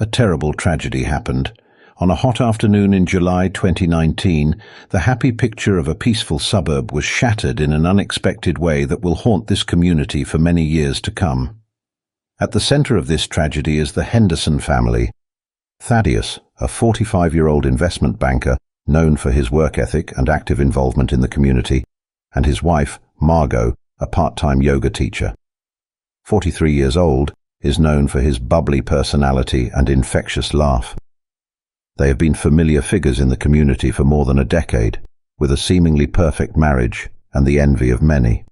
A terrible tragedy happened. On a hot afternoon in July 2019, the happy picture of a peaceful suburb was shattered in an unexpected way that will haunt this community for many years to come. At the center of this tragedy is the Henderson family. Thaddeus, a 45-year-old investment banker known for his work ethic and active involvement in the community, and his wife, Margot, a part-time yoga teacher. 43 years old, is known for his bubbly personality and infectious laugh. They have been familiar figures in the community for more than a decade, with a seemingly perfect marriage and the envy of many.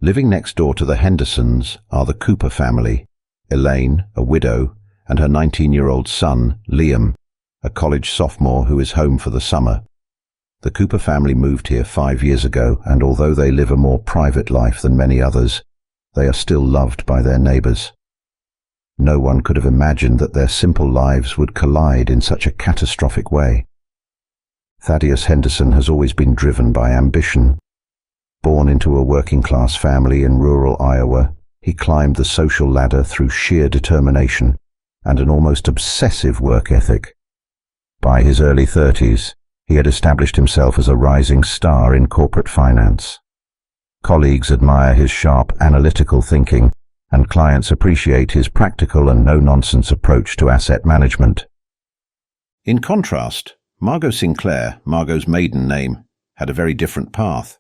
Living next door to the Hendersons are the Cooper family, Elaine, a widow, and her 19-year-old son, Liam, a college sophomore who is home for the summer. The Cooper family moved here 5 years ago, and although they live a more private life than many others, they are still loved by their neighbors. No one could have imagined that their simple lives would collide in such a catastrophic way. Thaddeus Henderson has always been driven by ambition. Born into a working-class family in rural Iowa, he climbed the social ladder through sheer determination and an almost obsessive work ethic. By his early 30s, he had established himself as a rising star in corporate finance. Colleagues admire his sharp, analytical thinking, and clients appreciate his practical and no-nonsense approach to asset management. In contrast, Margot Sinclair, Margot's maiden name, had a very different path.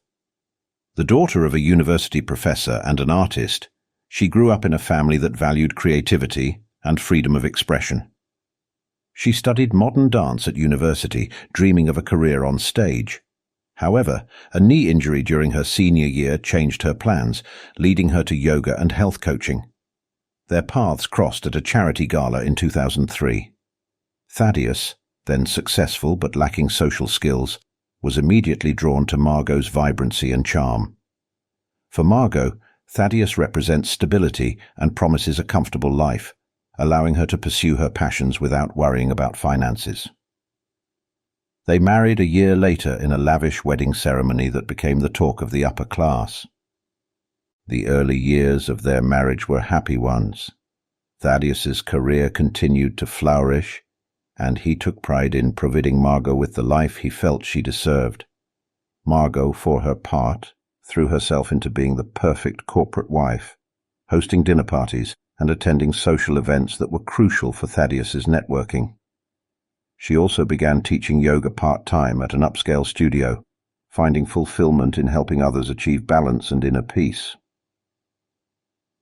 The daughter of a university professor and an artist, she grew up in a family that valued creativity and freedom of expression. She studied modern dance at university, dreaming of a career on stage. However, a knee injury during her senior year changed her plans, leading her to yoga and health coaching. Their paths crossed at a charity gala in 2003. Thaddeus, then successful but lacking social skills, was immediately drawn to Margot's vibrancy and charm. For Margot, Thaddeus represents stability and promises a comfortable life, allowing her to pursue her passions without worrying about finances. They married a year later in a lavish wedding ceremony that became the talk of the upper class. The early years of their marriage were happy ones. Thaddeus's career continued to flourish, and he took pride in providing Margot with the life he felt she deserved. Margot, for her part, threw herself into being the perfect corporate wife, hosting dinner parties and attending social events that were crucial for Thaddeus's networking. She also began teaching yoga part-time at an upscale studio, finding fulfillment in helping others achieve balance and inner peace.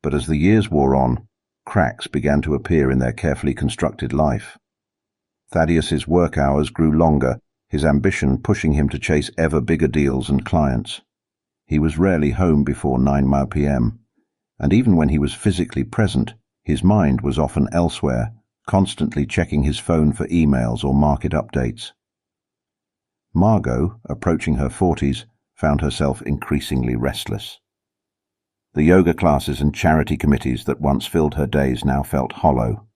But as the years wore on, cracks began to appear in their carefully constructed life. Thaddeus's work hours grew longer, his ambition pushing him to chase ever bigger deals and clients. He was rarely home before 9 p.m., and even when he was physically present, his mind was often elsewhere, constantly checking his phone for emails or market updates. Margot, approaching her 40s, found herself increasingly restless. The yoga classes and charity committees that once filled her days now felt hollow.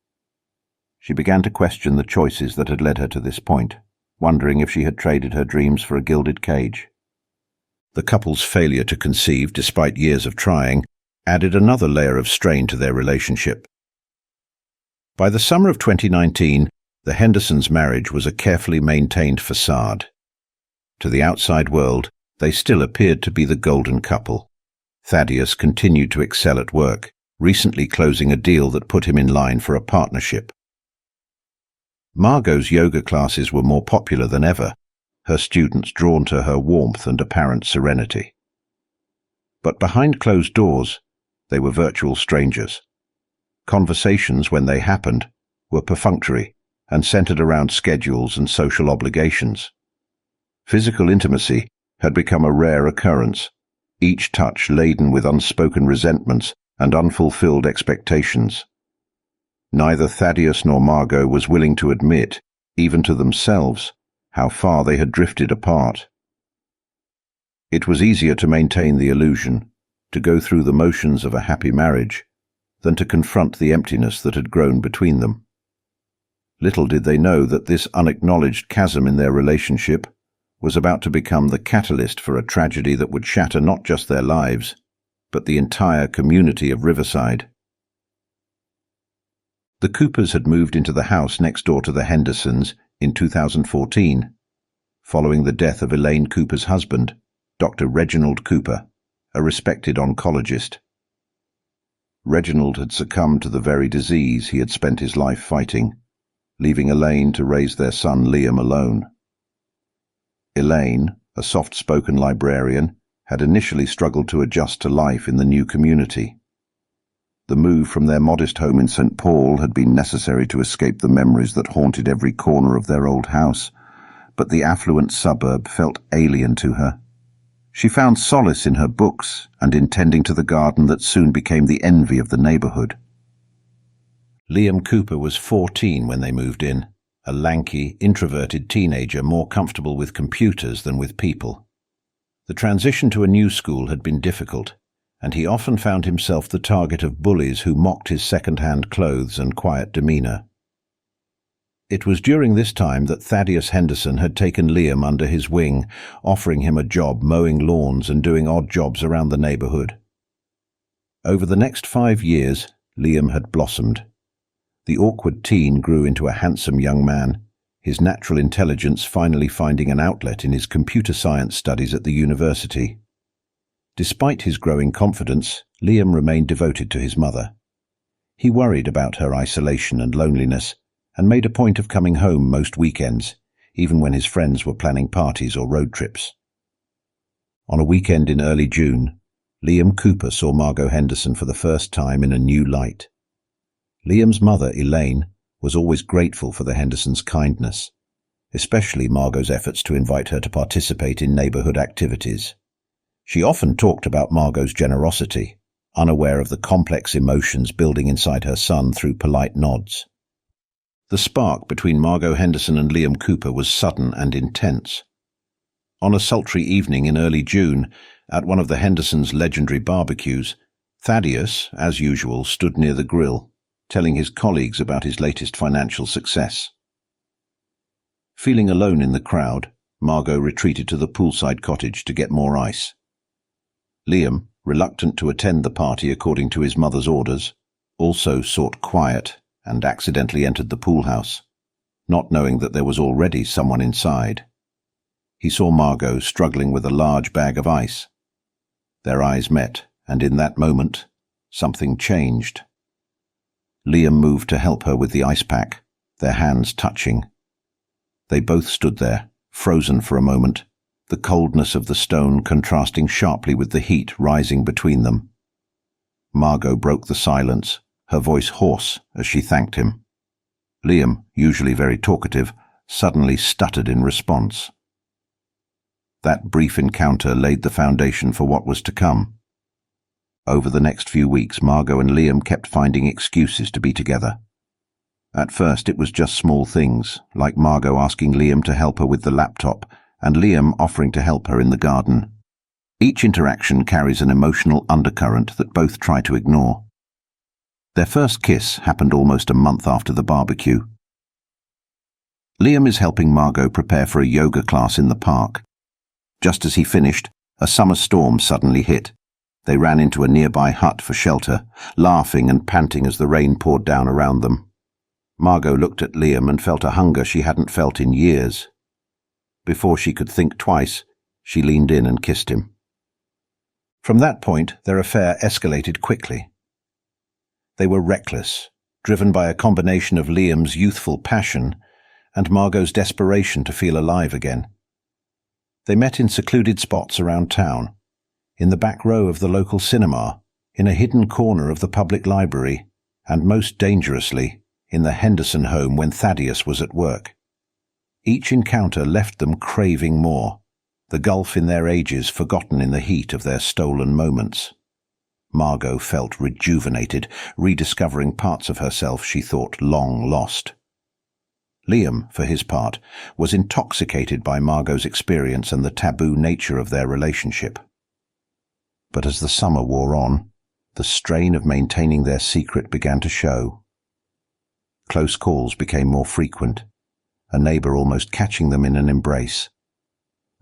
She began to question the choices that had led her to this point, wondering if she had traded her dreams for a gilded cage. The couple's failure to conceive, despite years of trying, added another layer of strain to their relationship. By the summer of 2019, the Hendersons' marriage was a carefully maintained facade. To the outside world, they still appeared to be the golden couple. Thaddeus continued to excel at work, recently closing a deal that put him in line for a partnership. Margot's yoga classes were more popular than ever, her students drawn to her warmth and apparent serenity. But behind closed doors, they were virtual strangers. Conversations, when they happened, were perfunctory and centered around schedules and social obligations. Physical intimacy had become a rare occurrence, each touch laden with unspoken resentments and unfulfilled expectations. Neither Thaddeus nor Margot was willing to admit, even to themselves, how far they had drifted apart. It was easier to maintain the illusion, to go through the motions of a happy marriage, than to confront the emptiness that had grown between them. Little did they know that this unacknowledged chasm in their relationship was about to become the catalyst for a tragedy that would shatter not just their lives, but the entire community of Riverside. The Coopers had moved into the house next door to the Hendersons in 2014, following the death of Elaine Cooper's husband, Dr. Reginald Cooper, a respected oncologist. Reginald had succumbed to the very disease he had spent his life fighting, leaving Elaine to raise their son Liam alone. Elaine, a soft-spoken librarian, had initially struggled to adjust to life in the new community. The move from their modest home in St. Paul had been necessary to escape the memories that haunted every corner of their old house, but the affluent suburb felt alien to her. She found solace in her books and in tending to the garden that soon became the envy of the neighborhood. Liam Cooper was 14 when they moved in, a lanky, introverted teenager more comfortable with computers than with people. The transition to a new school had been difficult, and he often found himself the target of bullies who mocked his second-hand clothes and quiet demeanor. It was during this time that Thaddeus Henderson had taken Liam under his wing, offering him a job mowing lawns and doing odd jobs around the neighborhood. Over the next 5 years, Liam had blossomed. The awkward teen grew into a handsome young man, his natural intelligence finally finding an outlet in his computer science studies at the university. Despite his growing confidence, Liam remained devoted to his mother. He worried about her isolation and loneliness, and made a point of coming home most weekends, even when his friends were planning parties or road trips. On a weekend in early June, Liam Cooper saw Margot Henderson for the first time in a new light. Liam's mother, Elaine, was always grateful for the Hendersons' kindness, especially Margot's efforts to invite her to participate in neighborhood activities. She often talked about Margot's generosity, unaware of the complex emotions building inside her son through polite nods. The spark between Margot Henderson and Liam Cooper was sudden and intense. On a sultry evening in early June, at one of the Hendersons' legendary barbecues, Thaddeus, as usual, stood near the grill, telling his colleagues about his latest financial success. Feeling alone in the crowd, Margot retreated to the poolside cottage to get more ice. Liam, reluctant to attend the party according to his mother's orders, also sought quiet and accidentally entered the pool house, not knowing that there was already someone inside. He saw Margot struggling with a large bag of ice. Their eyes met, and in that moment, something changed. Liam moved to help her with the ice pack, their hands touching. They both stood there, frozen for a moment, the coldness of the stone contrasting sharply with the heat rising between them. Margot broke the silence, her voice hoarse as she thanked him. Liam, usually very talkative, suddenly stuttered in response. That brief encounter laid the foundation for what was to come. Over the next few weeks, Margot and Liam kept finding excuses to be together. At first it was just small things, like Margot asking Liam to help her with the laptop, and Liam offering to help her in the garden. Each interaction carries an emotional undercurrent that both try to ignore. Their first kiss happened almost a month after the barbecue. Liam is helping Margot prepare for a yoga class in the park. Just as he finished, a summer storm suddenly hit. They ran into a nearby hut for shelter, laughing and panting as the rain poured down around them. Margot looked at Liam and felt a hunger she hadn't felt in years. Before she could think twice, she leaned in and kissed him. From that point, their affair escalated quickly. They were reckless, driven by a combination of Liam's youthful passion and Margot's desperation to feel alive again. They met in secluded spots around town, in the back row of the local cinema, in a hidden corner of the public library, and most dangerously, in the Henderson home when Thaddeus was at work. Each encounter left them craving more, the gulf in their ages forgotten in the heat of their stolen moments. Margot felt rejuvenated, rediscovering parts of herself she thought long lost. Liam, for his part, was intoxicated by Margot's experience and the taboo nature of their relationship. But as the summer wore on, the strain of maintaining their secret began to show. Close calls became more frequent, a neighbor almost catching them in an embrace.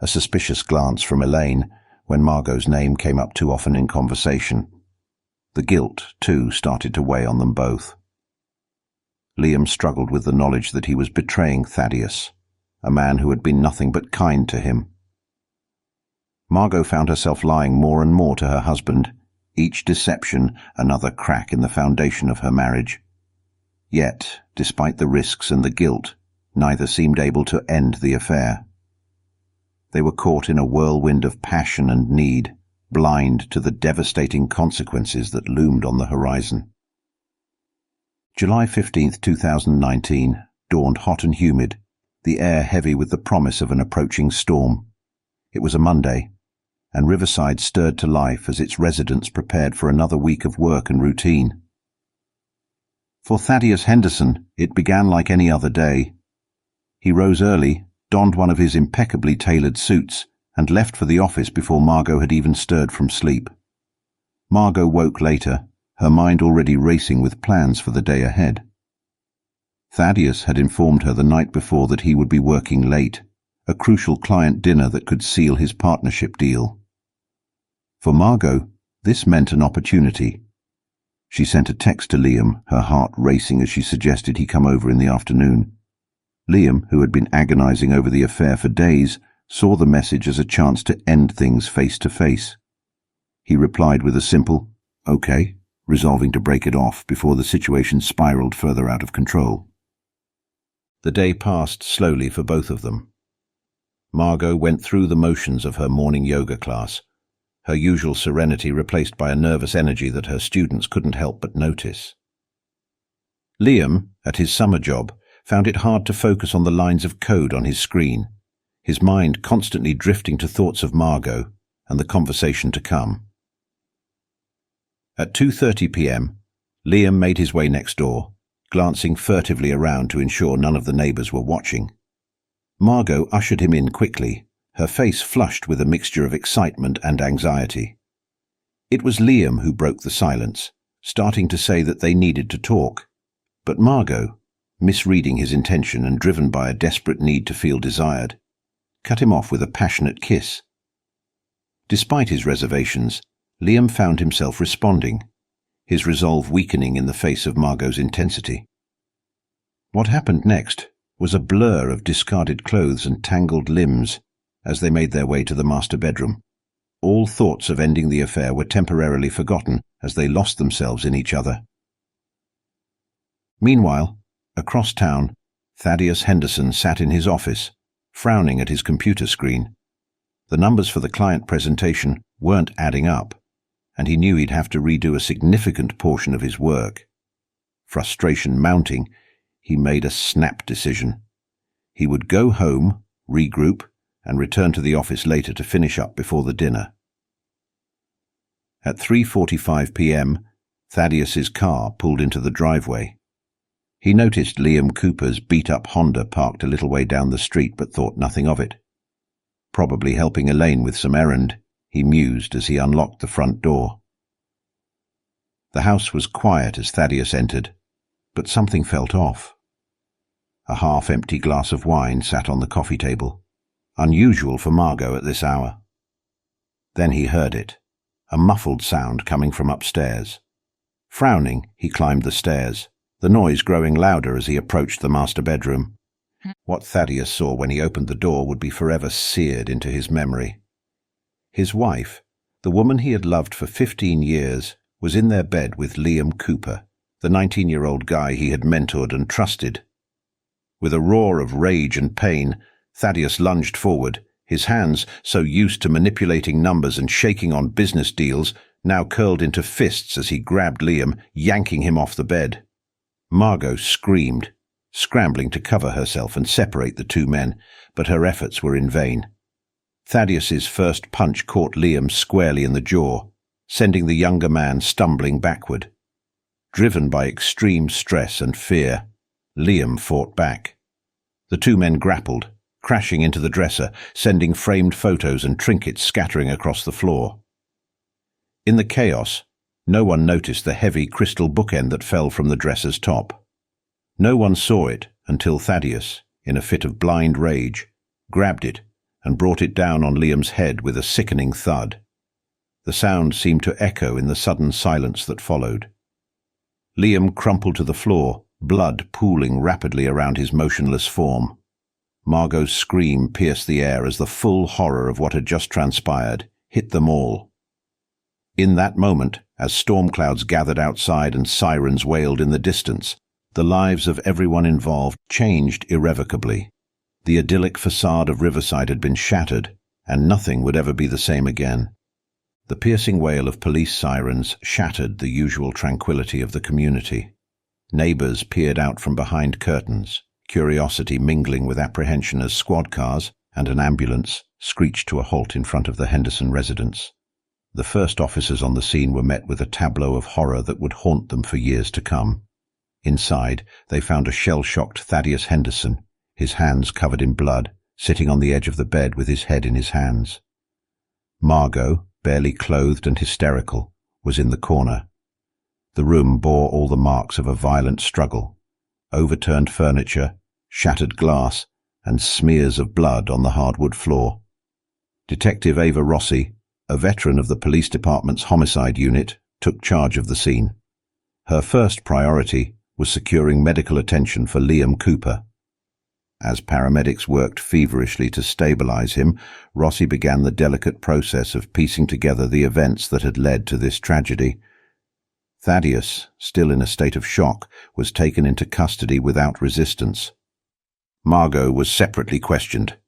A suspicious glance from Elaine when Margot's name came up too often in conversation. The guilt, too, started to weigh on them both. Liam struggled with the knowledge that he was betraying Thaddeus, a man who had been nothing but kind to him. Margot found herself lying more and more to her husband, each deception another crack in the foundation of her marriage. Yet, despite the risks and the guilt, neither seemed able to end the affair. They were caught in a whirlwind of passion and need, blind to the devastating consequences that loomed on the horizon. July 15th, 2019, dawned hot and humid, the air heavy with the promise of an approaching storm. It was a Monday, and Riverside stirred to life as its residents prepared for another week of work and routine. For Thaddeus Henderson, it began like any other day. He rose early, donned one of his impeccably tailored suits, and left for the office before Margot had even stirred from sleep. Margot woke later, her mind already racing with plans for the day ahead. Thaddeus had informed her the night before that he would be working late, a crucial client dinner that could seal his partnership deal. For Margot, this meant an opportunity. She sent a text to Liam, her heart racing as she suggested he come over in the afternoon. Liam, who had been agonizing over the affair for days, saw the message as a chance to end things face to face. He replied with a simple, "Okay," resolving to break it off before the situation spiraled further out of control. The day passed slowly for both of them. Margot went through the motions of her morning yoga class, her usual serenity replaced by a nervous energy that her students couldn't help but notice. Liam, at his summer job, found it hard to focus on the lines of code on his screen, his mind constantly drifting to thoughts of Margot and the conversation to come. At 2:30 p.m., Liam made his way next door, glancing furtively around to ensure none of the neighbours were watching. Margot ushered him in quickly, her face flushed with a mixture of excitement and anxiety. It was Liam who broke the silence, starting to say that they needed to talk. But Margot, misreading his intention and driven by a desperate need to feel desired, cut him off with a passionate kiss. Despite his reservations, Liam found himself responding, his resolve weakening in the face of Margot's intensity. What happened next was a blur of discarded clothes and tangled limbs as they made their way to the master bedroom. All thoughts of ending the affair were temporarily forgotten as they lost themselves in each other. Meanwhile, across town, Thaddeus Henderson sat in his office, frowning at his computer screen. The numbers for the client presentation weren't adding up, and he knew he'd have to redo a significant portion of his work. Frustration mounting, he made a snap decision. He would go home, regroup, and return to the office later to finish up before the dinner. At 3:45 p.m., Thaddeus's car pulled into the driveway. He noticed Liam Cooper's beat-up Honda parked a little way down the street but thought nothing of it. Probably helping Elaine with some errand, he mused as he unlocked the front door. The house was quiet as Thaddeus entered, but something felt off. A half-empty glass of wine sat on the coffee table, unusual for Margot at this hour. Then he heard it, a muffled sound coming from upstairs. Frowning, he climbed the stairs, the noise growing louder as he approached the master bedroom. What Thaddeus saw when he opened the door would be forever seared into his memory. His wife, the woman he had loved for 15 years, was in their bed with Liam Cooper, the 19-year-old guy he had mentored and trusted. With a roar of rage and pain, Thaddeus lunged forward, his hands, so used to manipulating numbers and shaking on business deals, now curled into fists as he grabbed Liam, yanking him off the bed. Margot screamed, scrambling to cover herself and separate the two men, but her efforts were in vain. Thaddeus's first punch caught Liam squarely in the jaw, sending the younger man stumbling backward. Driven by extreme stress and fear, Liam fought back. The two men grappled, crashing into the dresser, sending framed photos and trinkets scattering across the floor. In the chaos, no one noticed the heavy crystal bookend that fell from the dresser's top. No one saw it until Thaddeus, in a fit of blind rage, grabbed it and brought it down on Liam's head with a sickening thud. The sound seemed to echo in the sudden silence that followed. Liam crumpled to the floor, blood pooling rapidly around his motionless form. Margot's scream pierced the air as the full horror of what had just transpired hit them all. In that moment, as storm clouds gathered outside and sirens wailed in the distance, the lives of everyone involved changed irrevocably. The idyllic facade of Riverside had been shattered, and nothing would ever be the same again. The piercing wail of police sirens shattered the usual tranquility of the community. Neighbors peered out from behind curtains, curiosity mingling with apprehension as squad cars and an ambulance screeched to a halt in front of the Henderson residence. The first officers on the scene were met with a tableau of horror that would haunt them for years to come. Inside, they found a shell-shocked Thaddeus Henderson, his hands covered in blood, sitting on the edge of the bed with his head in his hands. Margot, barely clothed and hysterical, was in the corner. The room bore all the marks of a violent struggle: overturned furniture, shattered glass, and smears of blood on the hardwood floor. Detective Ava Rossi, a veteran of the police department's homicide unit, took charge of the scene. Her first priority was securing medical attention for Liam Cooper. As paramedics worked feverishly to stabilize him, Rossi began the delicate process of piecing together the events that had led to this tragedy. Thaddeus, still in a state of shock, was taken into custody without resistance. Margot was separately questioned.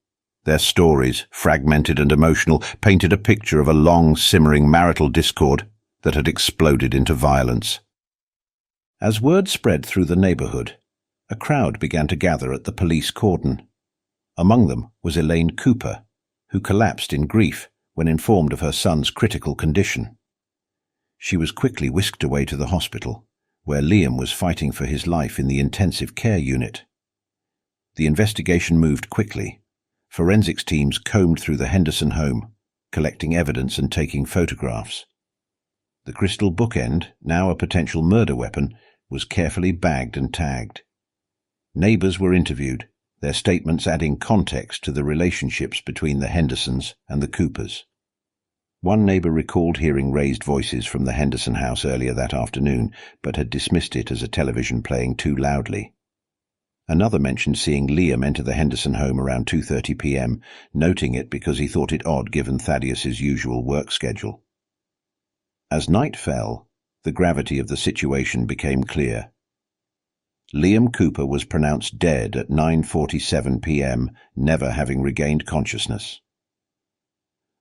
Their stories, fragmented and emotional, painted a picture of a long, simmering marital discord that had exploded into violence. As word spread through the neighborhood, a crowd began to gather at the police cordon. Among them was Elaine Cooper, who collapsed in grief when informed of her son's critical condition. She was quickly whisked away to the hospital, where Liam was fighting for his life in the intensive care unit. The investigation moved quickly. Forensics teams combed through the Henderson home, collecting evidence and taking photographs. The crystal bookend, now a potential murder weapon, was carefully bagged and tagged. Neighbors were interviewed, their statements adding context to the relationships between the Hendersons and the Coopers. One neighbor recalled hearing raised voices from the Henderson house earlier that afternoon, but had dismissed it as a television playing too loudly. Another mentioned seeing Liam enter the Henderson home around 2:30 p.m., noting it because he thought it odd given Thaddeus's usual work schedule. As night fell, the gravity of the situation became clear. Liam Cooper was pronounced dead at 9:47 p.m., never having regained consciousness.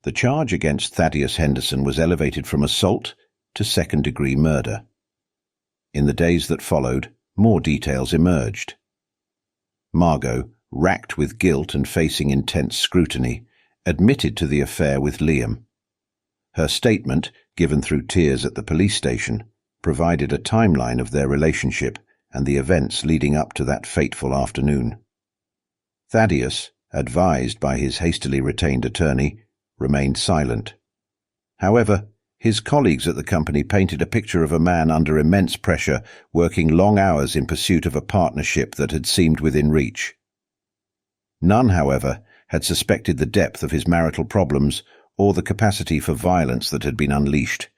The charge against Thaddeus Henderson was elevated from assault to second-degree murder. In the days that followed, more details emerged. Margot, racked with guilt and facing intense scrutiny, admitted to the affair with Liam. Her statement, given through tears at the police station, provided a timeline of their relationship and the events leading up to that fateful afternoon. Thaddeus, advised by his hastily retained attorney, remained silent. However, his colleagues at the company painted a picture of a man under immense pressure, working long hours in pursuit of a partnership that had seemed within reach. None, however, had suspected the depth of his marital problems or the capacity for violence that had been unleashed.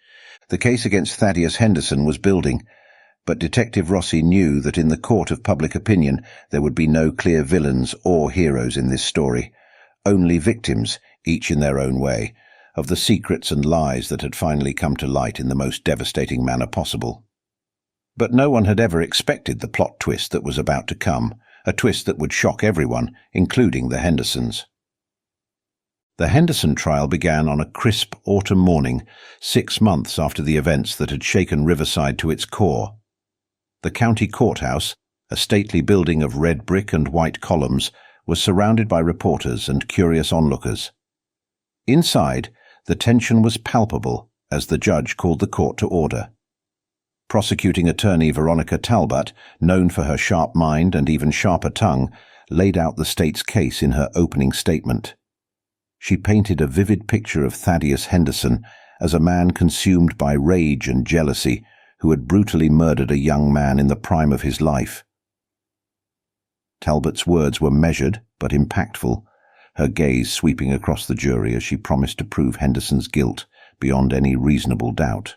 The case against Thaddeus Henderson was building, but Detective Rossi knew that in the court of public opinion there would be no clear villains or heroes in this story, only victims, each in their own way, of the secrets and lies that had finally come to light in the most devastating manner possible. But no one had ever expected the plot twist that was about to come, a twist that would shock everyone, including the Hendersons. The Henderson trial began on a crisp autumn morning, 6 months after the events that had shaken Riverside to its core. The county courthouse, a stately building of red brick and white columns, was surrounded by reporters and curious onlookers. Inside, the tension was palpable as the judge called the court to order. Prosecuting attorney Veronica Talbot, known for her sharp mind and even sharper tongue, laid out the state's case in her opening statement. She painted a vivid picture of Thaddeus Henderson as a man consumed by rage and jealousy who had brutally murdered a young man in the prime of his life. Talbot's words were measured but impactful, her gaze sweeping across the jury as she promised to prove Henderson's guilt beyond any reasonable doubt.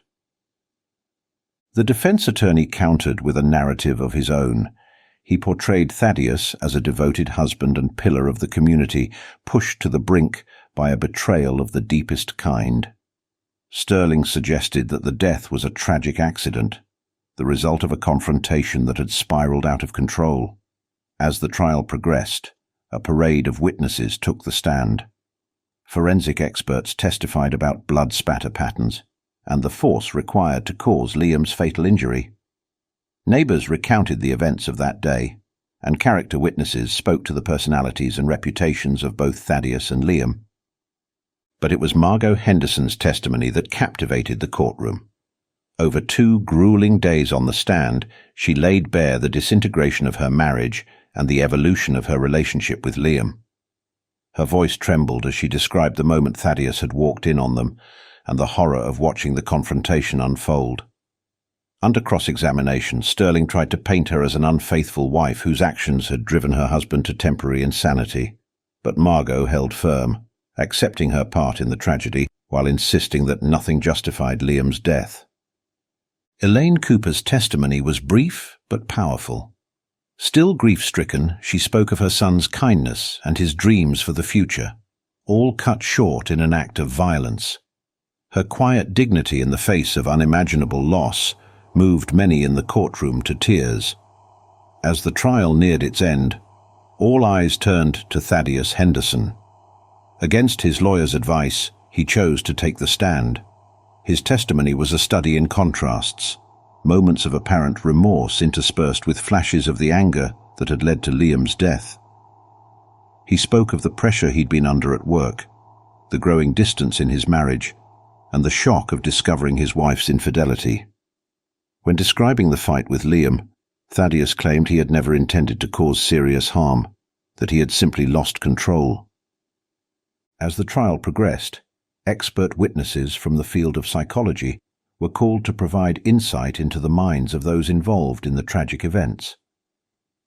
The defense attorney countered with a narrative of his own, he portrayed Thaddeus as a devoted husband and pillar of the community, pushed to the brink by a betrayal of the deepest kind. Sterling suggested that the death was a tragic accident, the result of a confrontation that had spiraled out of control. As the trial progressed, a parade of witnesses took the stand. Forensic experts testified about blood spatter patterns and the force required to cause Liam's fatal injury. Neighbours recounted the events of that day, and character witnesses spoke to the personalities and reputations of both Thaddeus and Liam. But it was Margot Henderson's testimony that captivated the courtroom. Over 2 grueling days on the stand, she laid bare the disintegration of her marriage and the evolution of her relationship with Liam. Her voice trembled as she described the moment Thaddeus had walked in on them and the horror of watching the confrontation unfold. Under cross-examination, Sterling tried to paint her as an unfaithful wife whose actions had driven her husband to temporary insanity, but Margot held firm, accepting her part in the tragedy while insisting that nothing justified Liam's death. Elaine Cooper's testimony was brief but powerful. Still grief-stricken, she spoke of her son's kindness and his dreams for the future, all cut short in an act of violence. Her quiet dignity in the face of unimaginable loss moved many in the courtroom to tears. As the trial neared its end, all eyes turned to Thaddeus Henderson. Against his lawyer's advice, he chose to take the stand. His testimony was a study in contrasts, moments of apparent remorse interspersed with flashes of the anger that had led to Liam's death. He spoke of the pressure he'd been under at work, the growing distance in his marriage, and the shock of discovering his wife's infidelity. When describing the fight with Liam, Thaddeus claimed he had never intended to cause serious harm, that he had simply lost control. As the trial progressed, expert witnesses from the field of psychology were called to provide insight into the minds of those involved in the tragic events.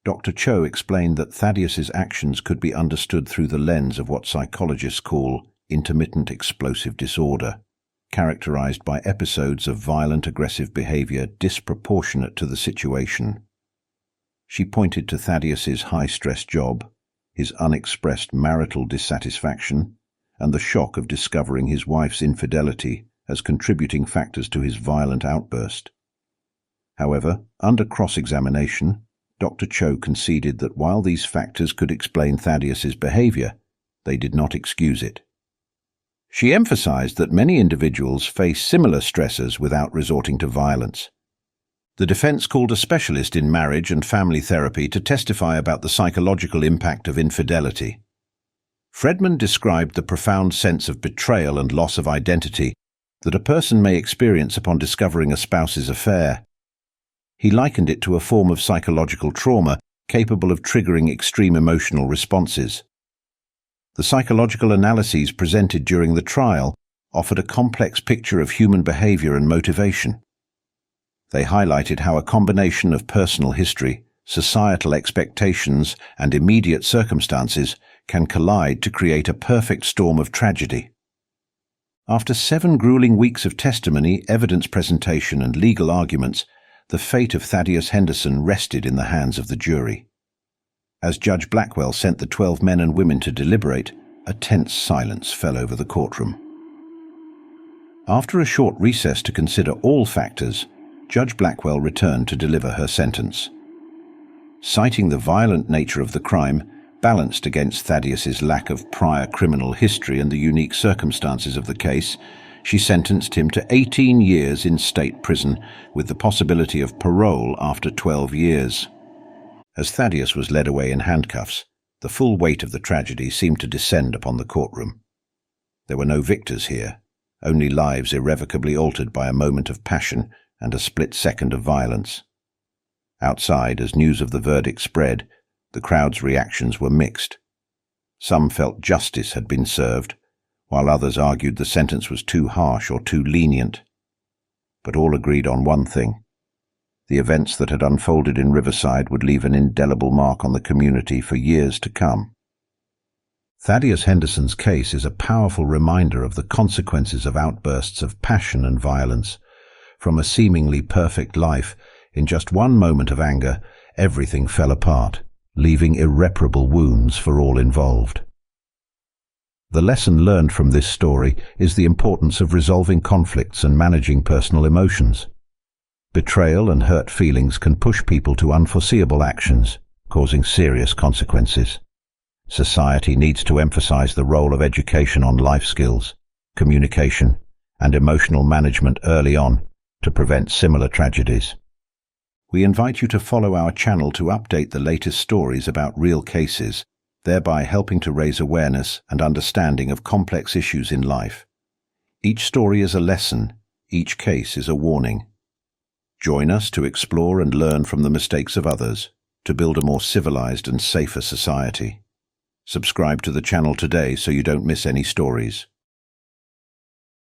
Dr. Cho explained that Thaddeus's actions could be understood through the lens of what psychologists call intermittent explosive disorder, characterized by episodes of violent aggressive behavior disproportionate to the situation. She pointed to Thaddeus's high-stress job, his unexpressed marital dissatisfaction, and the shock of discovering his wife's infidelity as contributing factors to his violent outburst. However, under cross-examination, Dr. Cho conceded that while these factors could explain Thaddeus's behavior, they did not excuse it. She emphasized that many individuals face similar stressors without resorting to violence. The defense called a specialist in marriage and family therapy to testify about the psychological impact of infidelity. Fredman described the profound sense of betrayal and loss of identity that a person may experience upon discovering a spouse's affair. He likened it to a form of psychological trauma capable of triggering extreme emotional responses. The psychological analyses presented during the trial offered a complex picture of human behavior and motivation. They highlighted how a combination of personal history, societal expectations, and immediate circumstances can collide to create a perfect storm of tragedy. After 7 grueling weeks of testimony, evidence presentation, and legal arguments, the fate of Thaddeus Henderson rested in the hands of the jury. As Judge Blackwell sent the 12 men and women to deliberate, a tense silence fell over the courtroom. After a short recess to consider all factors, Judge Blackwell returned to deliver her sentence. Citing the violent nature of the crime, balanced against Thaddeus's lack of prior criminal history and the unique circumstances of the case, she sentenced him to 18 years in state prison with the possibility of parole after 12 years. As Thaddeus was led away in handcuffs, the full weight of the tragedy seemed to descend upon the courtroom. There were no victors here, only lives irrevocably altered by a moment of passion and a split second of violence. Outside, as news of the verdict spread, the crowd's reactions were mixed. Some felt justice had been served, while others argued the sentence was too harsh or too lenient. But all agreed on one thing. The events that had unfolded in Riverside would leave an indelible mark on the community for years to come. Thaddeus Henderson's case is a powerful reminder of the consequences of outbursts of passion and violence. From a seemingly perfect life, in just one moment of anger, everything fell apart, leaving irreparable wounds for all involved. The lesson learned from this story is the importance of resolving conflicts and managing personal emotions. Betrayal and hurt feelings can push people to unforeseeable actions, causing serious consequences. Society needs to emphasize the role of education on life skills, communication, and emotional management early on to prevent similar tragedies. We invite you to follow our channel to update the latest stories about real cases, thereby helping to raise awareness and understanding of complex issues in life. Each story is a lesson, each case is a warning. Join us to explore and learn from the mistakes of others to build a more civilized and safer society. Subscribe to the channel today so you don't miss any stories.